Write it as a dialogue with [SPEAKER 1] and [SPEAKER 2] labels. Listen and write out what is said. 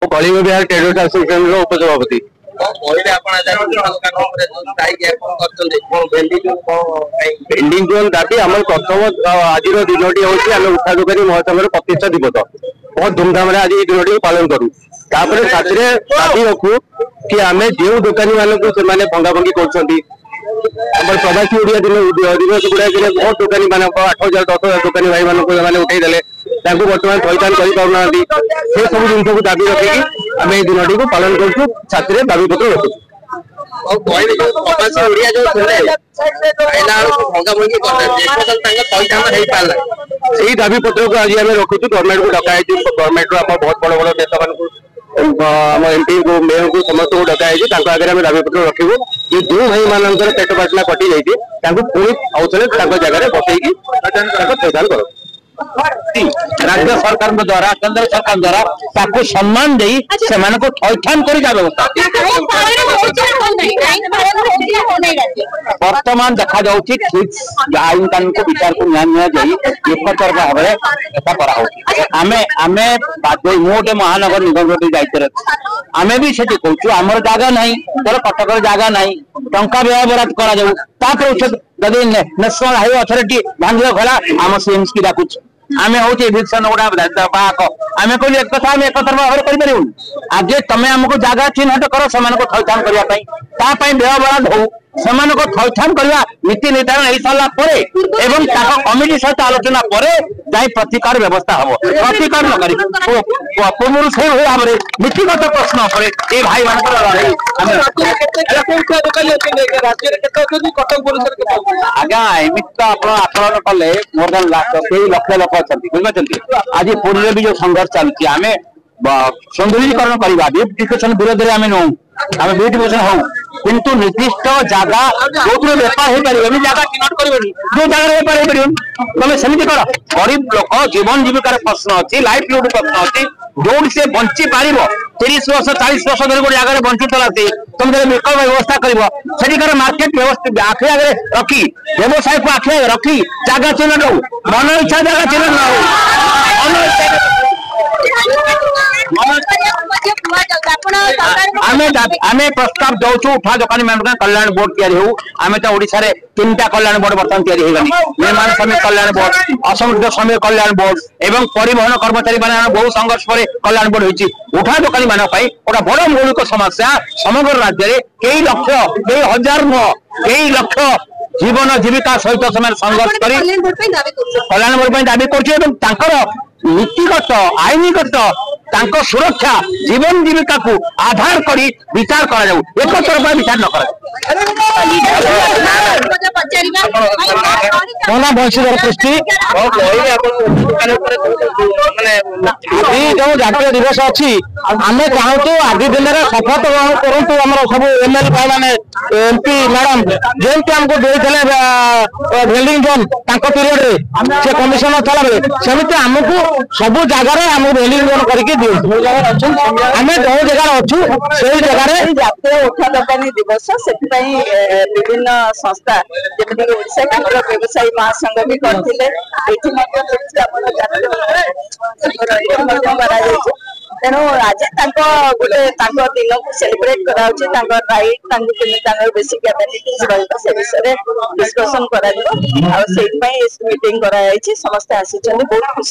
[SPEAKER 1] Kalinga Bihar traders association रो उपसभापति। Vending zone दाबी आम प्रथम आज दिनटी हूँ आम उठा दुकानी महासंघर प्रतिष्ठा दिवस बहुत धूमधाम आज ये दिन पालन करूँ। दाबी रखू कि आम जो दुकानी मानक से भंगा भंगी कर प्रवासी ओडिया दिवस गुड़ा बहुत दुकानी मान 8,000 10,000 दुकानी भाई मैंने उठेदेले बर्तमान थैथान कर सब जिन को दाबी रखिकी आम ये दिन को पालन करूँ। छात्र दाबी पत्र रखु दाबी पत्र को आज आम रखुचु गवर्नमेंट को डकाई गवर्नमेंट बहुत बड़ बड़ नेता मान एमपी को मेयर को समस्त को डकाई आगे आम दाबी पत्र रखू कि जो भाई मान पेट पाटना कटि जाती पुणी औषध जगह बसईकी थैथान कर राज्य सरकार द्वारा केंद्र सरकार द्वारा सम्मान दे थैथान कर वर्तमान देखा ठीक आईन कानून को विचार को एक तरफा भाव आमे मोटे महानगर निगम दायित्व आमे भी से कहूँ आमर जगह ना तर कटक जगह ना टंका व्यय बराद कर नेशनल हाईवे अथॉरिटी भांग गला आम सीएमस की डाकुच आमे हूँ इविक्शन गोटा आमे कहली एक कथा आम एक तरफा भाव करूँ आगे तमें आमको जगह चिन्हट कर थैथान करने व्यय बराद हो थैथान करवा नीति निर्धारण हो सारा कमिटी सहित आलोचना पर जाए प्रतिकार व्यवस्था हम प्रतिकार पूर्व से भाव में नीतिगत प्रश्न ये भाई मान आज्ञा एमती तो आप आकलन कले मोर देन कई लक्ष लोक अच्छा बुझे आज पुरी भी जो संघर्ष चलती आम सौंदर्यीकरण करवा ब्यूटिफिकेशन विरोध में आम नौ आम ब्यूटिफिकेशन हूँ किंतु निर्दिष्ट जगह जो बेपार हो पार जगह चिन्हट कर जो जगह बेपार हो पार तुम सेमती कर गरीब लोक जीवन जीविकार प्रश्न अच्छी लाइवलीहुड प्रश्न अच्छी जो से बंची पार 30 वर्ष 40 वर्ष धर गोटे जगह बंचुला तुम विकल्प व्यवस्था कर मार्केट व्यवस्था आखि आगे रखी व्यवसाय को आखि आगे रखी जगह चिन्हट हो मन इच्छा जगह चिन्हट न आमे प्रस्ताव दौचु उठा दुकानी मान कल्याण बोर्ड तैयारी हो आमे तो ओडिसा रे 3टा कल्याण बोर्ड बर्तमान तैयारी होगनी निर्माण श्रमिक कल्याण बोर्ड असंगठित श्रमिक कल्याण बोर्ड एवं परिवहन कर्मचारी मान बहु संघर्ष पर कल्याण बोर्ड होइछि उठा दुकानी मान गोटा बड़ मौलिक समस्या समग्र राज्य में कई लक्ष कई हजार कई लक्ष जीवन जीविका सहित संघर्ष कर कल्याण बोर्ड दाबी कर नीतिगत आईनगत सुरक्षा जीवन जीविका को आधार करी विचार कर एक तरफा विचार न कर बंशीधर पृष्टि जो जातीय दिवस अच्छी आम चाहूँ आज दिन में शपथ ग्रहण करूँ आम सब एमएलए भाई मैंने एमपी मैडम जमी आमको देते भेल्डिंग जोन पीरियड से कमिशनर थला सेमती आमको सब जगह आम भेल्डिंग जोन करके आम जो जगह अच्छु से जगह
[SPEAKER 2] जातीय उठा दुकानी दिवस से विभिन्न संस्था जमीक व्यवसायी महासंघ भी करते तेणु आज गोटे दिन को सेलिब्रेट कराइट बेसिक कैपेबिलिटीज से विषय डिस्कसन कर मीटिंग कराई समस्त आसी बहुत खुशी।